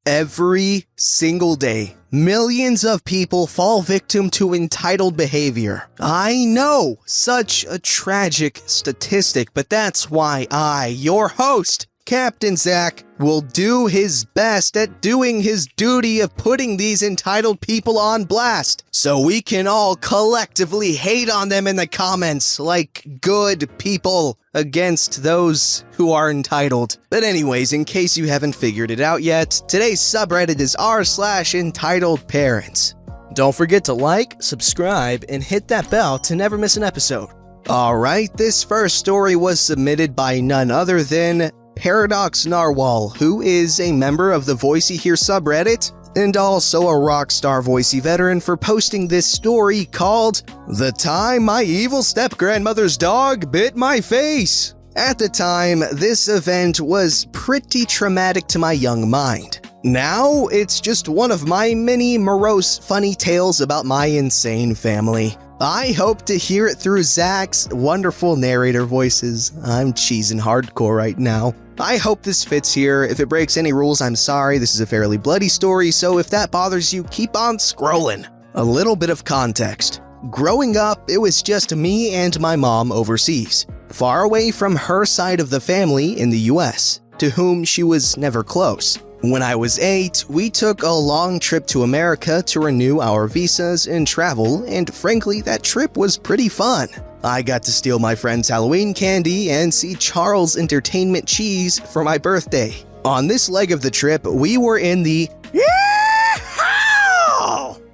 Every single day, millions of people fall victim to entitled behavior. I know, such a tragic statistic, but that's why I, your host, Captain Zach, will do his best at doing his duty of putting these entitled people on blast, so we can all collectively hate on them in the comments like good people against those who are entitled. But anyways, in case you haven't figured it out yet, today's subreddit is r/EntitledParents. Don't forget to like, subscribe, and hit that bell to never miss an episode. Alright, this first story was submitted by none other than Paradox Narwhal, who is a member of the VoiceyHere subreddit and also a rockstar Voicey veteran, for posting this story called "The Time My Evil Step-Grandmother's Dog Bit My Face." At the time, this event was pretty traumatic to my young mind. Now, it's just one of my many morose funny tales about my insane family. I hope to hear it through Zach's wonderful narrator voices. I'm cheesing hardcore right now. I hope this fits here. If it breaks any rules, I'm sorry. This is a fairly bloody story, so if that bothers you, keep on scrolling. A little bit of context. Growing up, it was just me and my mom overseas, far away from her side of the family in the US, to whom she was never close. When I was 8, we took a long trip to America to renew our visas and travel, and frankly, that trip was pretty fun. I got to steal my friend's Halloween candy and see Charles Entertainment cheese for my birthday. On this leg of the trip, we were in the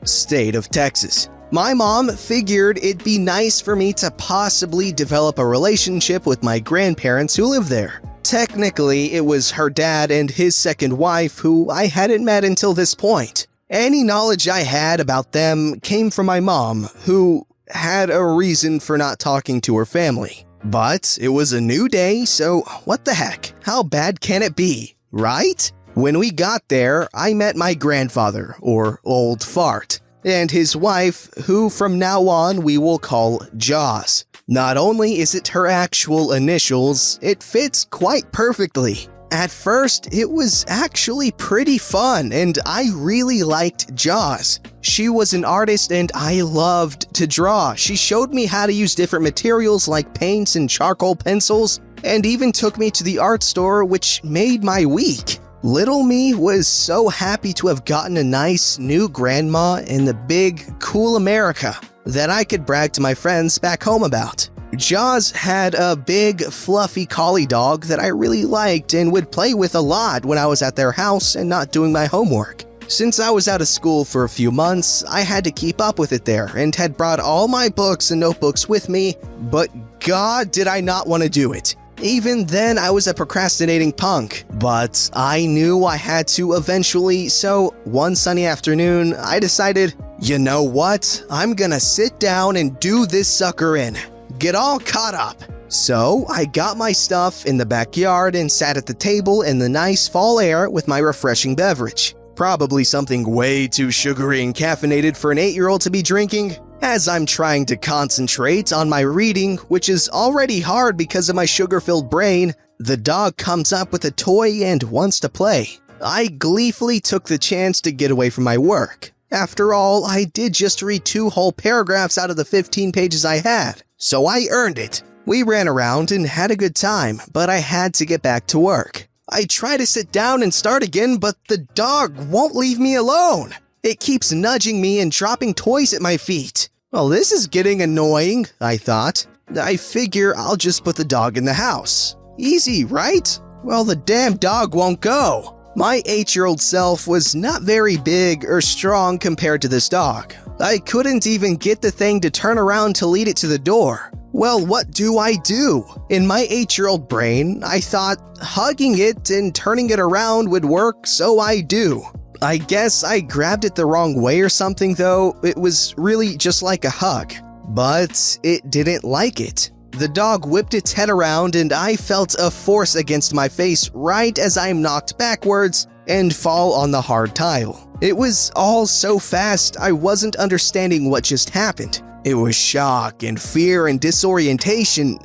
state of Texas. My mom figured it'd be nice for me to possibly develop a relationship with my grandparents who live there. Technically, it was her dad and his second wife who I hadn't met until this point. Any knowledge I had about them came from my mom, who had a reason for not talking to her family. But it was a new day, so what the heck? How bad can it be, right? When we got there, I met my grandfather, or Old Fart, and his wife, who from now on we will call Jaws. Not only is it her actual initials, it fits quite perfectly. At first, it was actually pretty fun, and I really liked Jaws. She was an artist and I loved to draw. She showed me how to use different materials like paints and charcoal pencils, and even took me to the art store, which made my week. Little me was so happy to have gotten a nice new grandma in the big, cool America that I could brag to my friends back home about. Jaws had a big, fluffy collie dog that I really liked and would play with a lot when I was at their house and not doing my homework. Since I was out of school for a few months, I had to keep up with it there and had brought all my books and notebooks with me, but God did I not want to do it. Even then, I was a procrastinating punk, but I knew I had to eventually, so one sunny afternoon, I decided, you know what? I'm gonna sit down and do this sucker in. Get all caught up. So I got my stuff in the backyard and sat at the table in the nice fall air with my refreshing beverage. Probably something way too sugary and caffeinated for an 8-year-old to be drinking. As I'm trying to concentrate on my reading, which is already hard because of my sugar-filled brain, the dog comes up with a toy and wants to play. I gleefully took the chance to get away from my work. After all, I did just read 2 whole paragraphs out of the 15 pages I had, so I earned it. We ran around and had a good time, but I had to get back to work. I try to sit down and start again, but the dog won't leave me alone. It keeps nudging me and dropping toys at my feet. Well, this is getting annoying, I thought. I figure I'll just put the dog in the house. Easy, right? Well, the damn dog won't go. My 8-year-old self was not very big or strong compared to this dog. I couldn't even get the thing to turn around to lead it to the door. Well, what do I do? In my 8-year-old brain, I thought hugging it and turning it around would work, so I do. I guess I grabbed it the wrong way or something though. It was really just like a hug. But it didn't like it. The dog whipped its head around and I felt a force against my face right as I am knocked backwards and fall on the hard tile. It was all so fast I wasn't understanding what just happened. It was shock and fear and disorientation.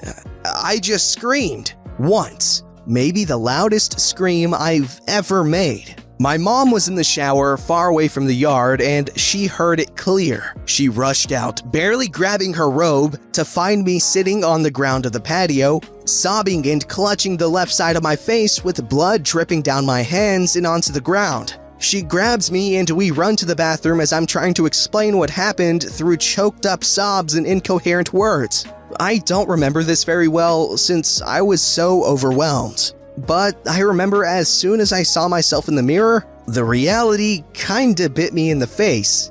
I just screamed. Once. Maybe the loudest scream I've ever made. My mom was in the shower far away from the yard and she heard it clear. She rushed out, barely grabbing her robe, to find me sitting on the ground of the patio, sobbing and clutching the left side of my face with blood dripping down my hands and onto the ground. She grabs me and we run to the bathroom as I'm trying to explain what happened through choked up sobs and incoherent words. I don't remember this very well since I was so overwhelmed. But I remember as soon as I saw myself in the mirror, the reality kinda bit me in the face.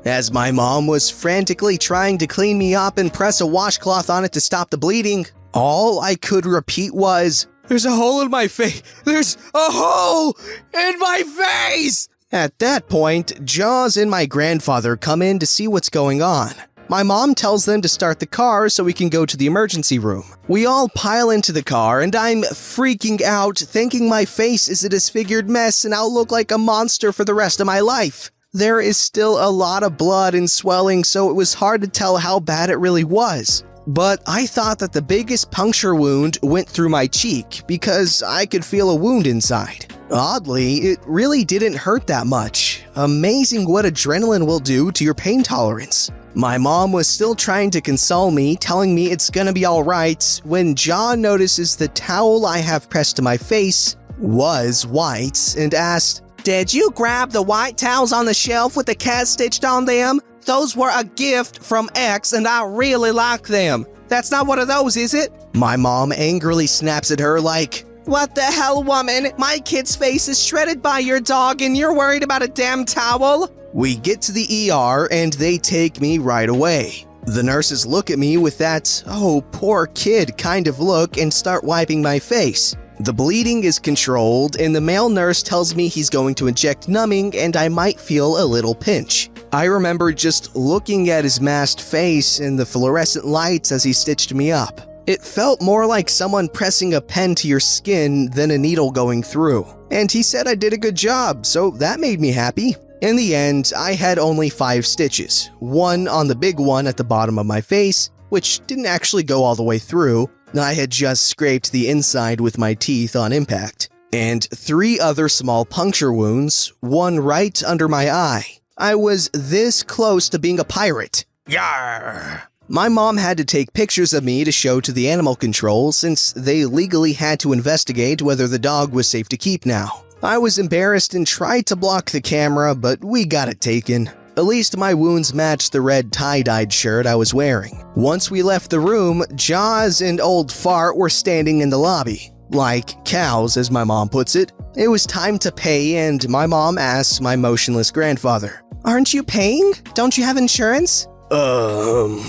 As my mom was frantically trying to clean me up and press a washcloth on it to stop the bleeding, all I could repeat was, "There's a hole in my face! There's a hole in my face!" At that point, Jaws and my grandfather come in to see what's going on. My mom tells them to start the car so we can go to the emergency room. We all pile into the car and I'm freaking out, thinking my face is a disfigured mess and I'll look like a monster for the rest of my life. There is still a lot of blood and swelling, so it was hard to tell how bad it really was. But I thought that the biggest puncture wound went through my cheek because I could feel a wound inside. Oddly, it really didn't hurt that much. Amazing what adrenaline will do to your pain tolerance. My mom was still trying to console me, telling me it's gonna be alright, when John notices the towel I have pressed to my face was white and asked, "Did you grab the white towels on the shelf with the cat stitched on them? Those were a gift from X and I really like them. That's not one of those, is it?" My mom angrily snaps at her like, "What the hell, woman? My kid's face is shredded by your dog and you're worried about a damn towel?" We get to the ER and they take me right away. The nurses look at me with that, "oh, poor kid" kind of look and start wiping my face. The bleeding is controlled and the male nurse tells me he's going to inject numbing and I might feel a little pinch. I remember just looking at his masked face and the fluorescent lights as he stitched me up. It felt more like someone pressing a pen to your skin than a needle going through. And he said I did a good job, so that made me happy. In the end, I had only 5 stitches, one on the big one at the bottom of my face, which didn't actually go all the way through. I had just scraped the inside with my teeth on impact, and 3 other small puncture wounds, one right under my eye. I was this close to being a pirate. Yarr! My mom had to take pictures of me to show to the animal control since they legally had to investigate whether the dog was safe to keep now. I was embarrassed and tried to block the camera, but we got it taken. At least my wounds matched the red tie-dyed shirt I was wearing. Once we left the room, Jaws and Old Fart were standing in the lobby. Like cows, as my mom puts it. It was time to pay and my mom asked my motionless grandfather, "Aren't you paying? Don't you have insurance?" No,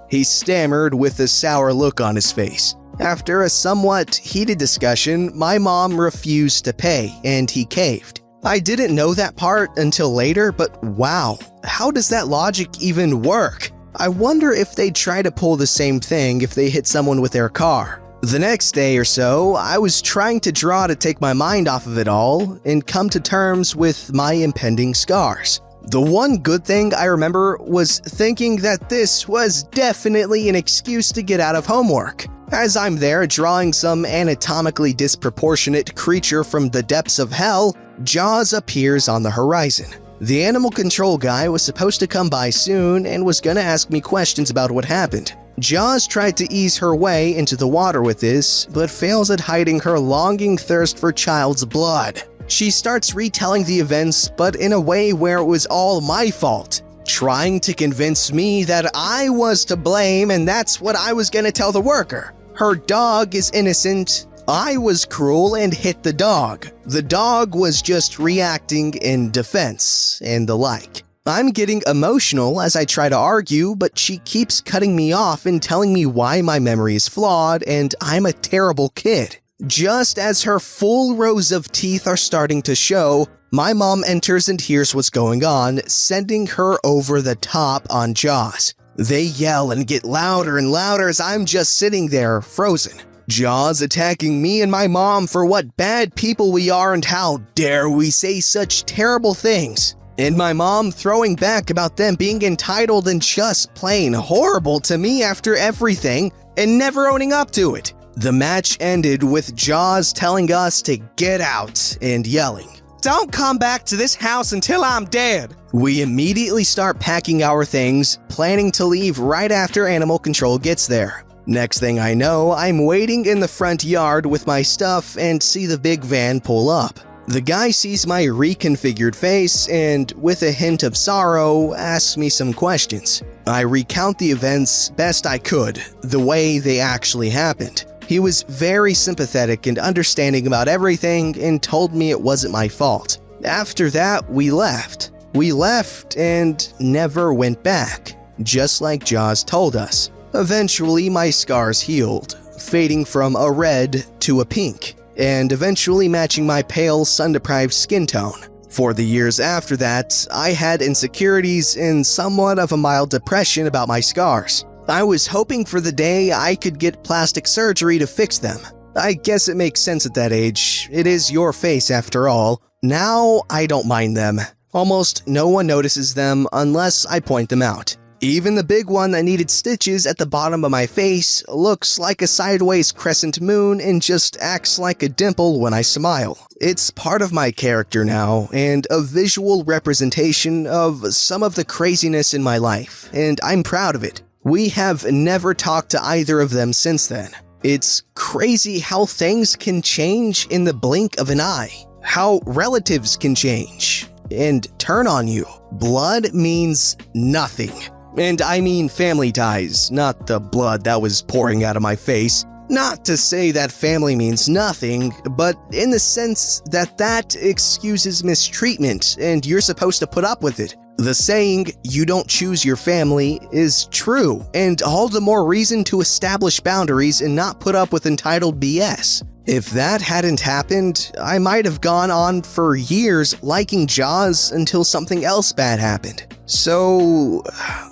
He stammered with a sour look on his face. After a somewhat heated discussion, my mom refused to pay, and he caved. I didn't know that part until later, but wow, how does that logic even work? I wonder if they'd try to pull the same thing if they hit someone with their car. The next day or so, I was trying to draw to take my mind off of it all and come to terms with my impending scars. The one good thing I remember was thinking that this was definitely an excuse to get out of homework. As I'm there drawing some anatomically disproportionate creature from the depths of hell, Jaws appears on the horizon. The animal control guy was supposed to come by soon and was gonna ask me questions about what happened. Jaws tried to ease her way into the water with this, but fails at hiding her longing thirst for child's blood. She starts retelling the events, but in a way where it was all my fault, trying to convince me that I was to blame and that's what I was gonna tell the worker. Her dog is innocent, I was cruel and hit the dog. The dog was just reacting in defense, and the like. I'm getting emotional as I try to argue, but she keeps cutting me off and telling me why my memory is flawed and I'm a terrible kid. Just as her full rows of teeth are starting to show, my mom enters and hears what's going on, sending her over the top on Jaws. They yell and get louder and louder as I'm just sitting there, frozen. Jaws attacking me and my mom for what bad people we are and how dare we say such terrible things. And my mom throwing back about them being entitled and just plain horrible to me after everything and never owning up to it. The match ended with Jaws telling us to get out and yelling, "Don't come back to this house until I'm dead." We immediately start packing our things, planning to leave right after animal control gets there. Next thing I know, I'm waiting in the front yard with my stuff and see the big van pull up. The guy sees my reconfigured face and, with a hint of sorrow, asks me some questions. I recount the events best I could, the way they actually happened. He was very sympathetic and understanding about everything and told me it wasn't my fault. After that, we left. We left and never went back, just like Jaws told us. Eventually, my scars healed, fading from a red to a pink, and eventually matching my pale, sun-deprived skin tone. For the years after that, I had insecurities and somewhat of a mild depression about my scars. I was hoping for the day I could get plastic surgery to fix them. I guess it makes sense at that age. It is your face after all. Now, I don't mind them. Almost no one notices them unless I point them out. Even the big one that needed stitches at the bottom of my face looks like a sideways crescent moon and just acts like a dimple when I smile. It's part of my character now, and a visual representation of some of the craziness in my life, and I'm proud of it. We have never talked to either of them since then. It's crazy how things can change in the blink of an eye, how relatives can change and turn on you. Blood means nothing. And I mean family ties, not the blood that was pouring out of my face. Not to say that family means nothing, but in the sense that that excuses mistreatment and you're supposed to put up with it. The saying, "you don't choose your family," is true, and all the more reason to establish boundaries and not put up with entitled BS. If that hadn't happened, I might have gone on for years liking Jaws until something else bad happened. So,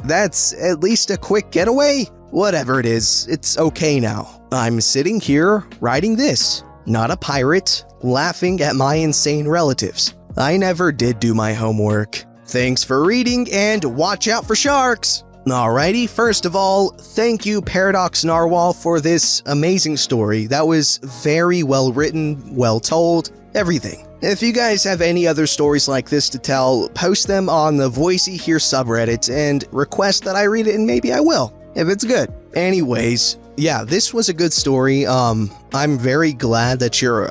that's at least a quick getaway? Whatever it is, it's okay now. I'm sitting here writing this, not a pirate, laughing at my insane relatives. I never did do my homework. Thanks for reading, and watch out for sharks! Alrighty, first of all, thank you Paradox Narwhal for this amazing story. That was very well written, well told, everything. If you guys have any other stories like this to tell, post them on the VoiceyHere subreddit and request that I read it, and maybe I will, if it's good. Anyways, yeah, this was a good story. I'm very glad that your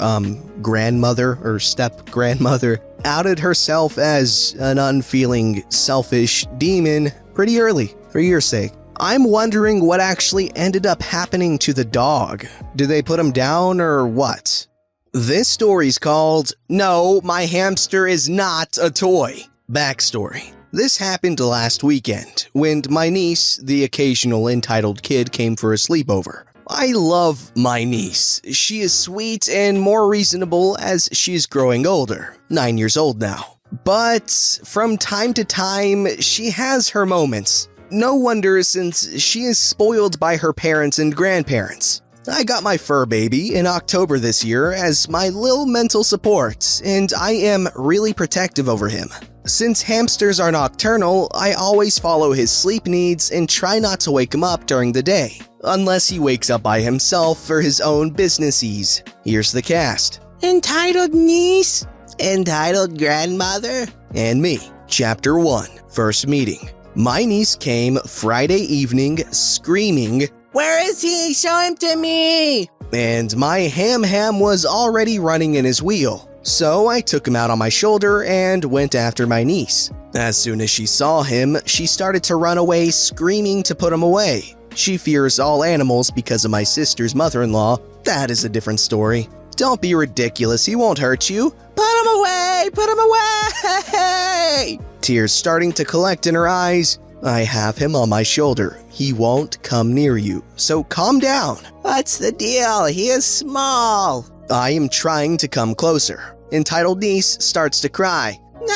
grandmother or step-grandmother outed herself as an unfeeling, selfish demon pretty early, for your sake. I'm wondering what actually ended up happening to the dog. Did they put him down or what? This story's called, "No, My Hamster Is Not a Toy." Backstory. This happened last weekend, when my niece, the occasional entitled kid, came for a sleepover. I love my niece. She is sweet and more reasonable as she's growing older, 9 years old now. But from time to time, she has her moments. No wonder, since she is spoiled by her parents and grandparents. I got my fur baby in October this year as my little mental support, and I am really protective over him. Since hamsters are nocturnal, I always follow his sleep needs and try not to wake him up during the day, unless he wakes up by himself for his own business-ease. Here's the cast. Entitled niece, entitled grandmother, and me. Chapter 1, First Meeting. My niece came Friday evening screaming, "Where is he? Show him to me!" And my ham was already running in his wheel. So I took him out on my shoulder and went after my niece. As soon as she saw him, she started to run away, screaming to put him away. She fears all animals because of my sister's mother-in-law. That is a different story. Don't be ridiculous, he won't hurt you. Put him away! Put him away! Tears starting to collect in her eyes. I have him on my shoulder. He won't come near you, so calm down. What's the deal? He is small. I am trying to come closer. Entitled niece starts to cry. No!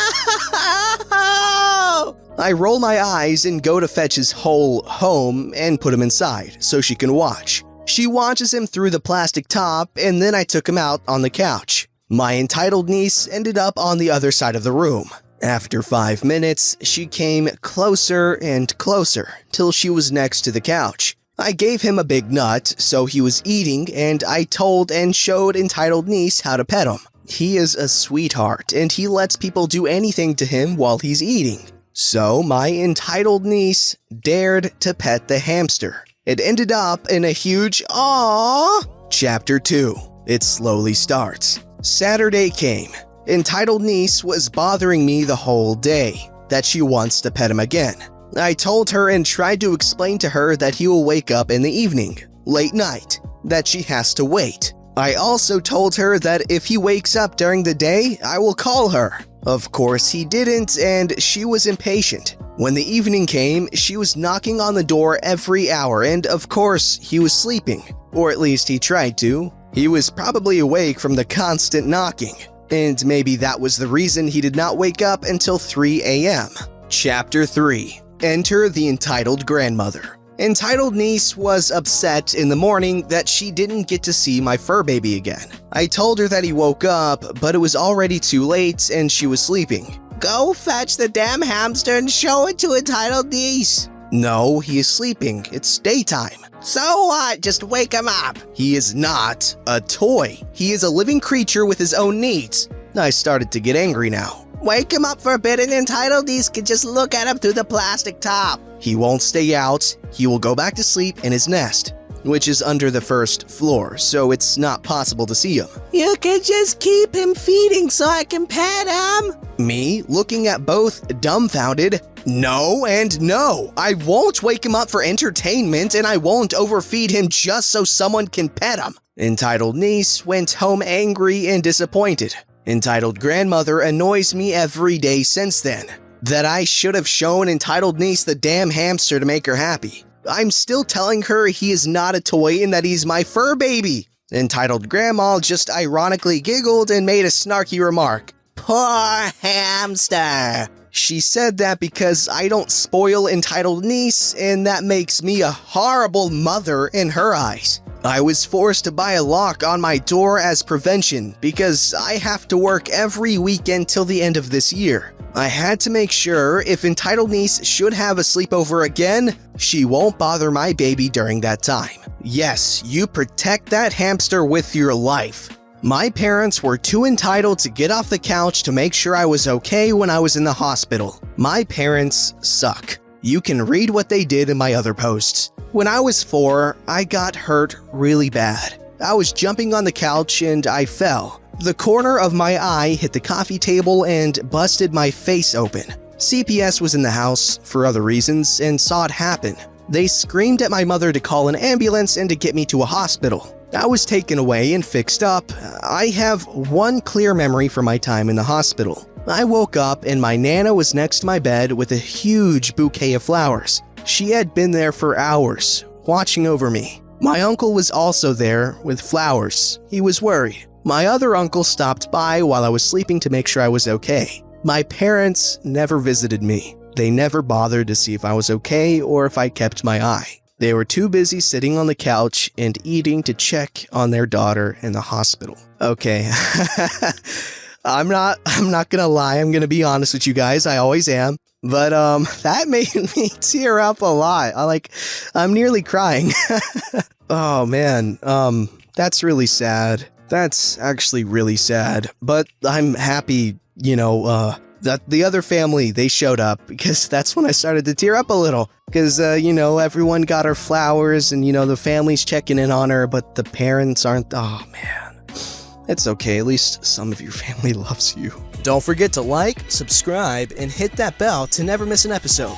I roll my eyes and go to fetch his whole home and put him inside so she can watch. She watches him through the plastic top, and then I took him out on the couch. My entitled niece ended up on the other side of the room. After 5 minutes, she came closer and closer till she was next to the couch. I gave him a big nut, so he was eating, and I told and showed entitled niece how to pet him. He is a sweetheart, and he lets people do anything to him while he's eating. So my entitled niece dared to pet the hamster. It ended up in a huge aww. Chapter 2. It slowly starts. Saturday came. Entitled niece was bothering me the whole day, that she wants to pet him again. I told her and tried to explain to her that he will wake up in the evening, late night, that she has to wait. I also told her that if he wakes up during the day, I will call her. Of course he didn't, and she was impatient. When the evening came, she was knocking on the door every hour, and of course he was sleeping, or at least he tried to. He was probably awake from the constant knocking, and maybe that was the reason he did not wake up until 3 a.m. Chapter 3. Enter the entitled grandmother. Entitled niece was upset in the morning that she didn't get to see my fur baby again. I told her that he woke up, but it was already too late and she was sleeping. Go fetch the damn hamster and show it to entitled niece. No, he is sleeping. It's daytime. So what? Just wake him up. He is not a toy. He is a living creature with his own needs. I started to get angry now. Wake him up for a bit and entitled niece can just look at him through the plastic top. He won't stay out. He will go back to sleep in his nest, which is under the first floor, so it's not possible to see him. You can just keep him feeding so I can pet him. Me, looking at both, dumbfounded. No and no. I won't wake him up for entertainment, and I won't overfeed him just so someone can pet him. Entitled niece went home angry and disappointed. Entitled grandmother annoys me every day since then. That I should have shown entitled niece the damn hamster to make her happy. I'm still telling her he is not a toy and that he's my fur baby. Entitled grandma just ironically giggled and made a snarky remark. Poor hamster. She said that because I don't spoil entitled niece, and that makes me a horrible mother in her eyes. I was forced to buy a lock on my door as prevention because I have to work every weekend till the end of this year. I had to make sure if entitled niece should have a sleepover again, she won't bother my baby during that time. Yes, you protect that hamster with your life. My parents were too entitled to get off the couch to make sure I was okay when I was in the hospital. My parents suck. You can read what they did in my other posts. When I was 4, I got hurt really bad. I was jumping on the couch and I fell. The corner of my eye hit the coffee table and busted my face open. CPS was in the house for other reasons and saw it happen. They screamed at my mother to call an ambulance and to get me to a hospital. I was taken away and fixed up. I have one clear memory from my time in the hospital. I woke up and my Nana was next to my bed with a huge bouquet of flowers. She had been there for hours, watching over me. My uncle was also there with flowers. He was worried. My other uncle stopped by while I was sleeping to make sure I was okay. My parents never visited me. They never bothered to see if I was okay or if I kept my eye. They were too busy sitting on the couch and eating to check on their daughter in the hospital. Okay, I'm not gonna lie, I'm gonna be honest with you guys, I always am. But that made me tear up a lot. I'm nearly crying. Oh man, that's really sad. That's actually really sad. But I'm happy, that the other family, they showed up, because that's when I started to tear up a little. Because, everyone got her flowers and, the family's checking in on her, but the parents aren't. Oh, man. It's okay. At least some of your family loves you. Don't forget to like, subscribe, and hit that bell to never miss an episode.